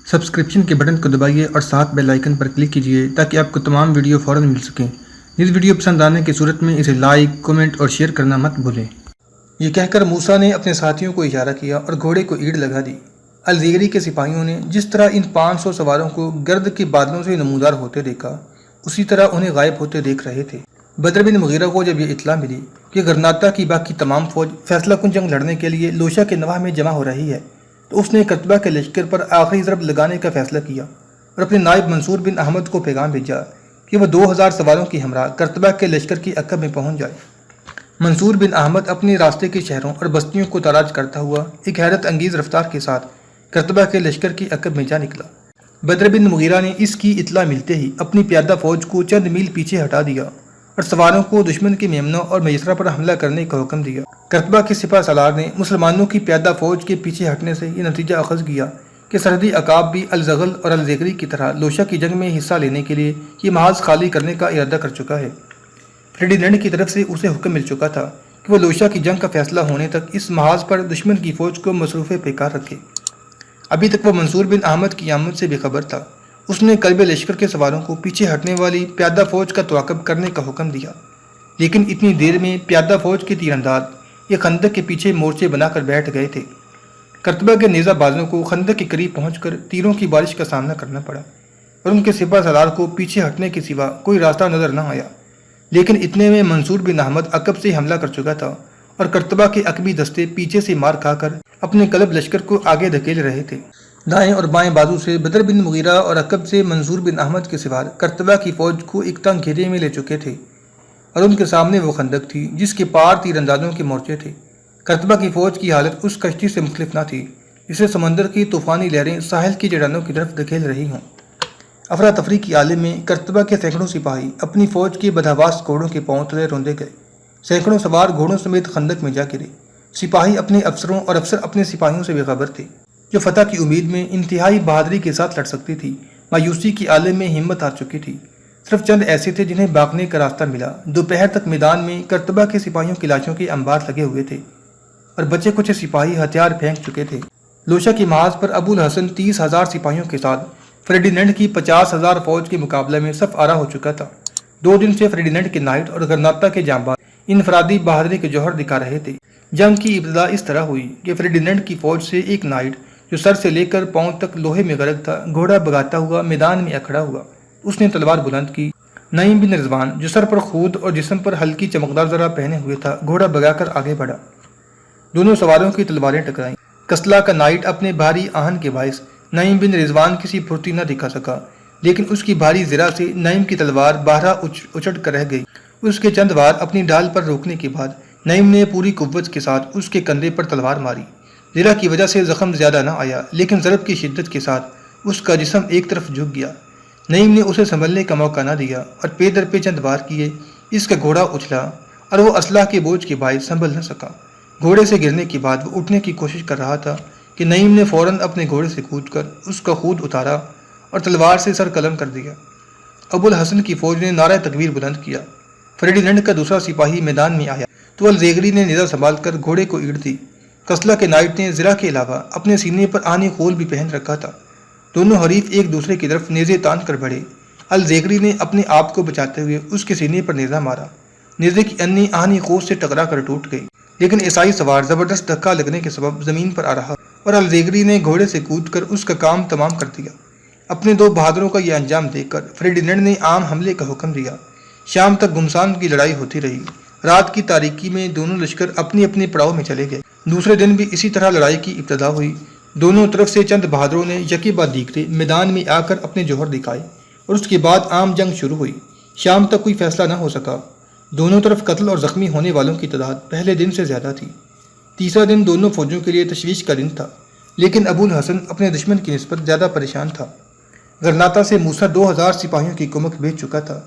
Subscription کے button کو دبائیے اور ساتھ بیل آئیکن پر کلک کیجیے تاکہ آپ کو تمام ویڈیو فوراً مل سکیں۔ اس ویڈیو پسند آنے کی صورت میں اسے لائک، کمنٹ اور شیئر کرنا مت بھولیں۔ یہ کہہ کر موسیٰ نے اپنے ساتھیوں کو اشارہ کیا اور گھوڑے کو اینٹ لگا دی۔ الزیری کے سپاہیوں نے جس طرح ان 500 سواروں کو گرد کے بادلوں سے نمودار ہوتے دیکھا، اسی طرح انہیں غائب ہوتے دیکھ رہے تھے۔ بدر بن مغیرہ کو جب یہ اطلاع ملی کہ غرناطہ کی باقی تمام فوج فیصلہ کن جنگ لڑنے کے لیے لوشا کے نواح میں جمع ہو رہی ہے، تو اس نے کرتبہ کے لشکر پر آخری ضرب لگانے کا فیصلہ کیا اور اپنے نائب منصور بن احمد کو پیغام بھیجا کہ وہ 2000 سواروں کی ہمراہ کرتبہ کے لشکر کی عقب میں پہنچ جائے۔ منصور بن احمد اپنے راستے کے شہروں اور بستیوں کو تاراج کرتا ہوا ایک حیرت انگیز رفتار کے ساتھ کرتبہ کے لشکر کی عقب میں جا نکلا۔ بدر بن مغیرہ نے اس کی اطلاع ملتے ہی اپنی پیادہ فوج کو چند میل پیچھے ہٹا دیا اور سواروں کو دشمن کے میمنہ اور میسرہ پر حملہ کرنے کا حکم دیا۔ کرتبہ کے سپہ سالار نے مسلمانوں کی پیادہ فوج کے پیچھے ہٹنے سے یہ نتیجہ اخذ کیا کہ سرحدی عقاب بھی الزغل اور الزیغری کی طرح لوشا کی جنگ میں حصہ لینے کے لیے یہ محاذ خالی کرنے کا ارادہ کر چکا ہے۔ فریڈینڈ کی طرف سے اسے حکم مل چکا تھا کہ وہ لوشا کی جنگ کا فیصلہ ہونے تک اس محاذ پر دشمن کی فوج کو مصروف پیکار رکھے۔ ابھی تک وہ منصور بن احمد کی آمد سے بے خبر تھا۔ اس نے قلب لشکر کے سواروں کو پیچھے ہٹنے والی پیادہ فوج کا تعاقب کرنے کا حکم دیا، لیکن اتنی دیر میں پیادہ فوج کے تیر انداز یہ خندق کے پیچھے مورچے بنا کر بیٹھ گئے تھے۔ کرتبہ کے نیزہ بازوں کو خندق کے قریب پہنچ کر تیروں کی بارش کا سامنا کرنا پڑا اور ان کے سپہ سالار کو پیچھے ہٹنے کے سوا کوئی راستہ نظر نہ آیا۔ لیکن اتنے میں منصور بن احمد عقب سے حملہ کر چکا تھا اور کرتبہ کے عقبی دستے پیچھے سے مار کھا کر اپنے قلب لشکر کو آگے دھکیل رہے تھے۔ دائیں اور بائیں بازو سے بدر بن مغیرہ اور عقب سے منصور بن احمد کے سوار کرتبہ کی فوج کو ایک تنگ گھیرے میں لے چکے تھے اور ان کے سامنے وہ خندق تھی جس کے پار تیر اندازوں کے مورچے تھے۔ کرتبہ کی فوج کی حالت اس کشتی سے مختلف نہ تھی جسے سمندر کی طوفانی لہریں ساحل کی چٹانوں کی طرف دھکیل رہی ہوں۔ افراتفری کی عالم میں کرتبہ کے سینکڑوں سپاہی اپنی فوج کے بدحواس گھوڑوں کے پاؤں تلے روندے گئے۔ سینکڑوں سوار گھوڑوں سمیت خندق میں جا گرے۔ سپاہی اپنے افسروں اور افسر اپنے سپاہیوں سے بے خبر تھے جو فتح کی امید میں انتہائی بہادری کے ساتھ لڑ سکتی تھی، مایوسی کی عالم میں ہمت ہار چکی تھی۔ صرف چند ایسے تھے جنہیں بھاگنے کا راستہ ملا۔ دوپہر تک میدان میں کرتبہ کے سپاہیوں کی لاشوں کے انبار لگے ہوئے تھے اور بچے کچھ سپاہی ہتھیار پھینک چکے تھے۔ لوشا کی محاذ پر ابو الحسن 30,000 سپاہیوں کے ساتھ فریڈینڈ کی 50,000 فوج کے مقابلے میں صف آرا ہو چکا تھا۔ 2 دن سے فریڈینڈ کے نائٹ اور غرناطہ کے جانباز انفرادی بہادری کے جوہر دکھا رہے تھے۔ جنگ کی ابتدا اس طرح ہوئی کہ فریڈینڈ کی فوج سے ایک نائٹ جو سر سے لے کر پاؤں تک لوہے میں غرق تھا گھوڑا بگاتا ہوا میدان میں کھڑا ہوا۔ اس نے تلوار بلند کی۔ نعیم بن رضوان جو سر پر خود اور جسم پر ہلکی چمکدار زرہ پہنے ہوئے تھا گھوڑا بگا کر آگے بڑھا۔ دونوں سواروں کی تلواریں ٹکرائیں۔ کسلا کا نائٹ اپنے بھاری آہن کے باعث نعیم بن رضوان کسی پھرتی نہ دکھا سکا، لیکن اس کی بھاری زرہ سے نعیم کی تلوار باہر اچٹ کر رہ گئی۔ اس کے چند وار اپنی ڈھال پر روکنے کے بعد نعیم نے پوری قوت کے ساتھ اس کے کندھے پر تلوار ماری۔ زرہ کی وجہ سے زخم زیادہ نہ آیا، لیکن ضرب کی شدت کے ساتھ اس کا جسم ایک طرف جھک گیا۔ نعیم نے اسے سنبھلنے کا موقع نہ دیا اور پے در پہ چند وار کیے۔ اس کا گھوڑا اچھلا اور وہ اسلحہ کے بوجھ کے باعث سنبھل نہ سکا۔ گھوڑے سے گرنے کے بعد وہ اٹھنے کی کوشش کر رہا تھا کہ نعیم نے فوراً اپنے گھوڑے سے کود کر اس کا خود اتارا اور تلوار سے سر قلم کر دیا۔ ابو الحسن کی فوج نے نعرہ تکبیر بلند کیا۔ فریڈینڈ کا دوسرا سپاہی میدان میں آیا تو الزیغری نے نیزہ سنبھال کر گھوڑے کو اینٹ دی۔ کسلا کے نائٹ نے زرہ کے علاوہ اپنے سینے پر آہنی خول بھی پہن رکھا تھا۔ دونوں حریف ایک دوسرے کی طرف نیزے تان کر بڑھے۔ الزیغری نے اپنے آپ کو بچاتے ہوئے اس کے سینے پر نیزہ مارا۔ نیزے کی انی آہنی خول سے ٹکرا کر ٹوٹ گئی، لیکن عیسائی سوار زبردست دھکا لگنے کے سبب زمین پر آ رہا اور الزیغری نے گھوڑے سے کود کر اس کا کام تمام کر دیا۔ اپنے 2 بہادروں کا یہ انجام دیکھ کر فریڈینڈ نے عام حملے کا حکم دیا۔ شام تک گھمسان کی لڑائی ہوتی رہی۔ رات کی تاریکی میں دونوں لشکر اپنی اپنی پڑاؤ میں چلے گئے۔ دوسرے دن بھی اسی طرح لڑائی کی ابتدا ہوئی۔ دونوں طرف سے چند بہادروں نے یکے بعد دیگرے میدان میں آ کر اپنے جوہر دکھائے اور اس کے بعد عام جنگ شروع ہوئی۔ شام تک کوئی فیصلہ نہ ہو سکا۔ دونوں طرف قتل اور زخمی ہونے والوں کی تعداد پہلے دن سے زیادہ تھی۔ تیسرا دن دونوں فوجوں کے لیے تشویش کا دن تھا، لیکن ابو الحسن اپنے دشمن کی نسبت زیادہ پریشان تھا۔ غرناطہ سے موسیٰ 2000 سپاہیوں کی کمک بھیج چکا تھا،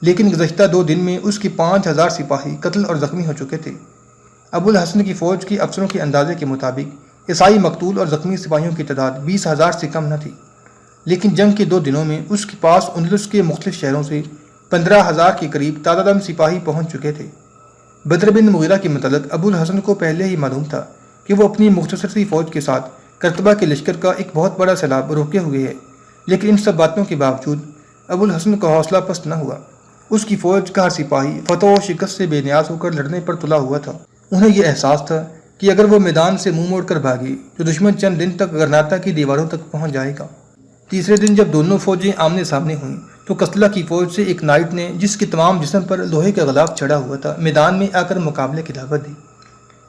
لیکن گزشتہ 2 دن میں اس کی 5000 سپاہی قتل اور زخمی ہو چکے تھے۔ ابو الحسن کی فوج کے افسروں کے اندازے کے مطابق عیسائی مقتول اور زخمی سپاہیوں کی تعداد 20,000 سے کم نہ تھی، لیکن جنگ کے 2 دنوں میں اس کے پاس اندلس کے مختلف شہروں سے 15,000 کے قریب تازہ دم سپاہی پہنچ چکے تھے۔ بدر بن مغیرہ کے متعلق ابو الحسن کو پہلے ہی معلوم تھا کہ وہ اپنی مختصر سی فوج کے ساتھ کرتبہ کے لشکر کا ایک بہت بڑا سیلاب روکے ہوئے ہے، لیکن ان سب باتوں کے باوجود ابو الحسن کا حوصلہ پست نہ ہوا۔ اس کی فوج کا ہر سپاہی فتح و شکست سے بے نیاز ہو کر لڑنے پر تلا ہوا تھا۔ انہیں یہ احساس تھا کہ اگر وہ میدان سے منہ موڑ کر بھاگی تو دشمن چند دن تک غرناطہ کی دیواروں تک پہنچ جائے گا۔ تیسرے دن جب دونوں فوجیں آمنے سامنے ہوئیں تو قسطلہ کی فوج سے ایک نائٹ نے، جس کے تمام جسم پر لوہے کا غلاف چڑھا ہوا تھا، میدان میں آ کر مقابلے کی دعوت دی۔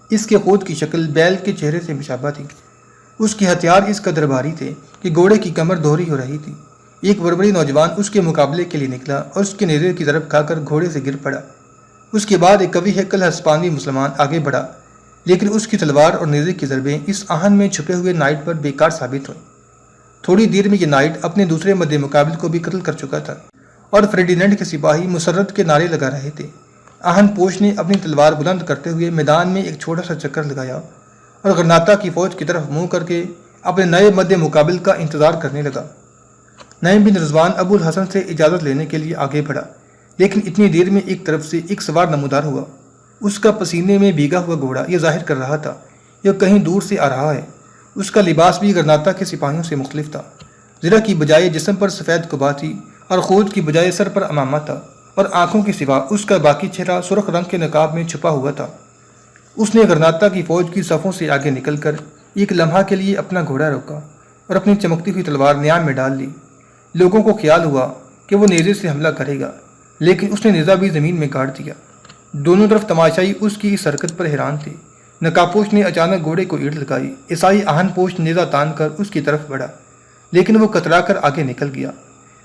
اس کے خود کی شکل بیل کے چہرے سے مشابہ تھی۔ اس کے ہتھیار اس قدر بھاری تھے کہ گھوڑے کی کمر دوہری ہو رہی تھی۔ ایک بربری نوجوان اس کے مقابلے کے لیے نکلا اور اس کے نیزے کی ضرب کھا کر گھوڑے سے گر پڑا۔ اس کے بعد ایک قوی ہیکل ہسپانوی مسلمان آگے بڑھا، لیکن اس کی تلوار اور نیزے کی ضربیں اس آہن میں چھپے ہوئے نائٹ پر بیکار ثابت ہوئیں۔ تھوڑی دیر میں یہ نائٹ اپنے دوسرے مد مقابل کو بھی قتل کر چکا تھا اور فریڈیننڈ کے سپاہی مسرت کے نعرے لگا رہے تھے۔ آہن پوش نے اپنی تلوار بلند کرتے ہوئے میدان میں ایک چھوٹا سا چکر لگایا اور غرناطہ کی فوج کی طرف منہ کر کے اپنے نئے مد مقابل کا انتظار کرنے لگا۔ نعیم بن رضوان ابو الحسن سے اجازت لینے کے لیے آگے بڑھا، لیکن اتنی دیر میں ایک طرف سے ایک سوار نمودار ہوا۔ اس کا پسینے میں بھیگا ہوا گھوڑا یہ ظاہر کر رہا تھا یہ کہیں دور سے آ رہا ہے۔ اس کا لباس بھی غرناطہ کے سپاہیوں سے مختلف تھا۔ زرہ کی بجائے جسم پر سفید قبا تھی اور خود کی بجائے سر پر امامہ تھا، اور آنکھوں کے سوا اس کا باقی چہرہ سرخ رنگ کے نقاب میں چھپا ہوا تھا۔ اس نے غرناطہ کی فوج کی صفوں سے آگے نکل کر ایک لمحہ کے لیے اپنا گھوڑا روکا اور اپنی چمکتی ہوئی تلوار نیام میں ڈال لی۔ لوگوں کو خیال ہوا کہ وہ نیزے سے حملہ کرے گا، لیکن اس نے نیزہ بھی زمین میں گاڑ دیا۔ دونوں طرف تماشائی اس کی اس حرکت پر حیران تھے۔ نقابپوش نے اچانک گھوڑے کو ایڑ لگائی۔ عیسائی آہن پوش نیزہ تان کر اس کی طرف بڑھا، لیکن وہ کترا کر آگے نکل گیا۔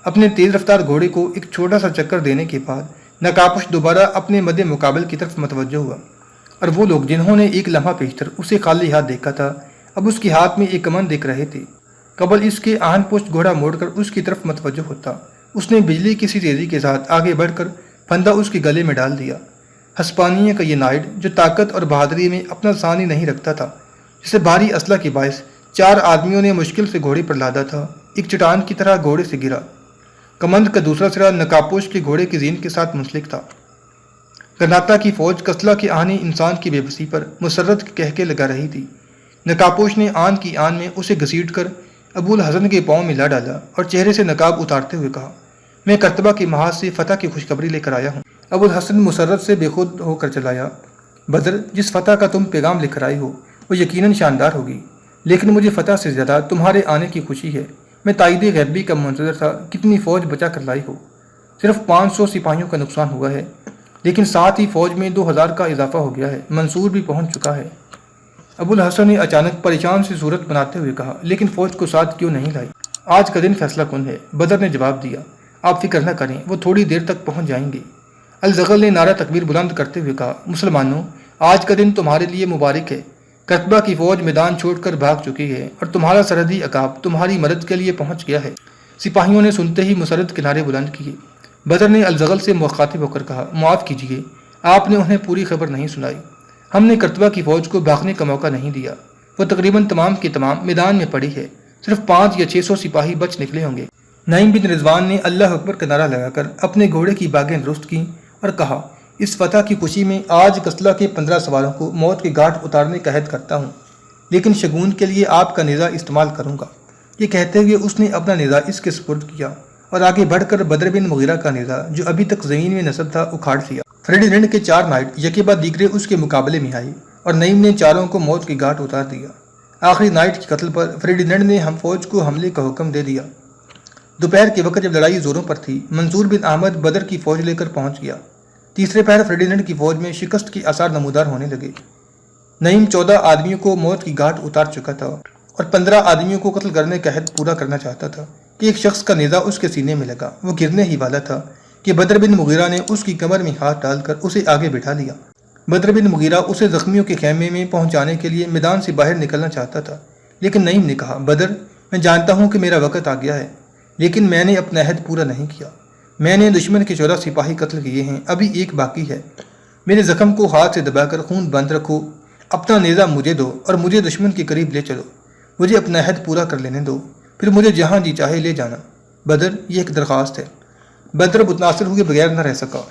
اپنے تیز رفتار گھوڑے کو ایک چھوٹا سا چکر دینے کے بعد نقابپوش دوبارہ اپنے مد مقابل کی طرف متوجہ ہوا، اور وہ لوگ جنہوں نے ایک لمحہ پیشتر اسے خالی ہاتھ دیکھا تھا اب اس کے ہاتھ میں ایک کمان دیکھ رہے تھے۔ قبل اس کے آہن پوش گھوڑا موڑ کر اس کی طرف متوجہ ہوتا، اس نے بجلی کی سی تیزی کے ساتھ آگے بڑھ کر پھندا اس کے گلے میں ڈال دیا۔ ہسپانیہ کا یہ نائٹ جو طاقت اور بہادری میں اپنا ثانی نہیں رکھتا تھا، جسے بھاری اسلحہ کے باعث 4 آدمیوں نے مشکل سے گھوڑے پر لادا تھا، ایک چٹان کی طرح گھوڑے سے گرا۔ کمند کا دوسرا سرا نقابپوش کے گھوڑے کی زین کے ساتھ منسلک تھا۔ غرناطہ کی فوج قسطلہ کے آہنی انسان کی بے بسی پر مسرت کے کہکے لگا رہی تھی۔ نقابپوش نے آن کی آن میں اسے گھسیٹ کر ابو الحسن کے پاؤں میں لا ڈالا اور چہرے سے نقاب اتارتے ہوئے کہا، میں کرتبہ کے محاذ سے فتح کی خوشخبری لے کر آیا ہوں۔ ابو الحسن مسرت سے بے خود ہو کر چلایا، بدر، جس فتح کا تم پیغام لے کر آئے ہو وہ یقیناً شاندار ہوگی، لیکن مجھے فتح سے زیادہ تمہارے آنے کی خوشی ہے۔ میں تائید غیبی کا منتظر تھا، کتنی فوج بچا کر لائی ہو۔ صرف 500 سپاہیوں کا نقصان ہوا ہے، لیکن ساتھ ہی فوج میں 2000 کا اضافہ ہو گیا ہے، منصور بھی پہنچ چکا ہے۔ ابو الحسن نے اچانک پریشان سی صورت بناتے ہوئے کہا، لیکن فوج کو ساتھ کیوں نہیں لائی؟ آج کا دن فیصلہ کن ہے۔ بدر نے جواب دیا، آپ فکر نہ کریں، وہ تھوڑی دیر تک پہنچ جائیں گے۔ الزغل نے نعرہ تکبیر بلند کرتے ہوئے کہا، مسلمانوں، آج کا دن تمہارے لیے مبارک ہے۔ کرتبہ کی فوج میدان چھوڑ کر بھاگ چکی ہے اور تمہارا سرحدی عقاب تمہاری مدد کے لیے پہنچ گیا ہے۔ سپاہیوں نے سنتے ہی مسرت کے نعرے بلند کیے۔ بدر نے الزغل سے مخاطب ہو کر کہا، معاف کیجیے، آپ نے انہیں پوری خبر نہیں سنائی۔ ہم نے کرتبہ کی فوج کو بھاگنے کا موقع نہیں دیا، وہ تقریباً تمام کی تمام میدان میں پڑی ہے، صرف 500 یا 600 سپاہی بچ نکلے ہوں گے۔ نعیم بن رضوان نے اللہ اکبر کا نعرہ لگا کر اپنے گھوڑے کی باگیں درست کیں اور کہا، اس فتح کی خوشی میں آج قسطلہ کے 15 سواروں کو موت کے گھاٹ اتارنے کا عہد کرتا ہوں، لیکن شگون کے لیے آپ کا نیزہ استعمال کروں گا۔ یہ کہتے ہوئے اس نے اپنا نیزہ اس کے سپرد کیا اور آگے بڑھ کر بدر بن مغیرہ کا نیزہ جو ابھی تک زمین میں نصب تھا اکھاڑ لیا۔ فریڈیننڈ کے 4 نائٹ یکے بعد دیگرے اس کے مقابلے میں آئی اور نعیم نے چاروں کو موت کے گھاٹ اتار دیا۔ آخری نائٹ کے قتل پر فریڈیننڈ نے ہم فوج کو حملے کا حکم دے دیا۔ دوپہر کے وقت جب لڑائی زوروں پر تھی، منصور بن احمد بدر کی فوج لے کر پہنچ گیا۔ تیسرے پہر فریڈیننڈ کی فوج میں شکست کے آثار نمودار ہونے لگے۔ نعیم 14 آدمیوں کو موت کی گھاٹ اتار چکا تھا اور 15 آدمیوں کو قتل کرنے کا عہد پورا کرنا چاہتا تھا کہ ایک شخص کا نیزہ اس کے سینے میں لگا۔ وہ گرنے ہی والا تھا کہ بدر بن مغیرہ نے اس کی کمر میں ہاتھ ڈال کر اسے آگے بٹھا لیا۔ بدر بن مغیرہ اسے زخمیوں کے خیمے میں پہنچانے کے لیے میدان سے باہر نکلنا چاہتا تھا، لیکن نعیم نے کہا، بدر، میں جانتا ہوں کہ میرا وقت آ گیا ہے، لیکن میں نے اپنا عہد پورا نہیں کیا۔ میں نے دشمن کے 14 سپاہی قتل کیے ہیں، ابھی ایک باقی ہے۔ میرے زخم کو ہاتھ سے دبا کر خون بند رکھو، اپنا نیزہ مجھے دو اور مجھے دشمن کے قریب لے چلو۔ مجھے اپنا عہد پورا کر لینے دو، پھر مجھے جہاں جی چاہے لے جانا۔ بدر، یہ ایک درخواست ہے۔ بدر متناصر ہوئے بغیر نہ رہ سکا۔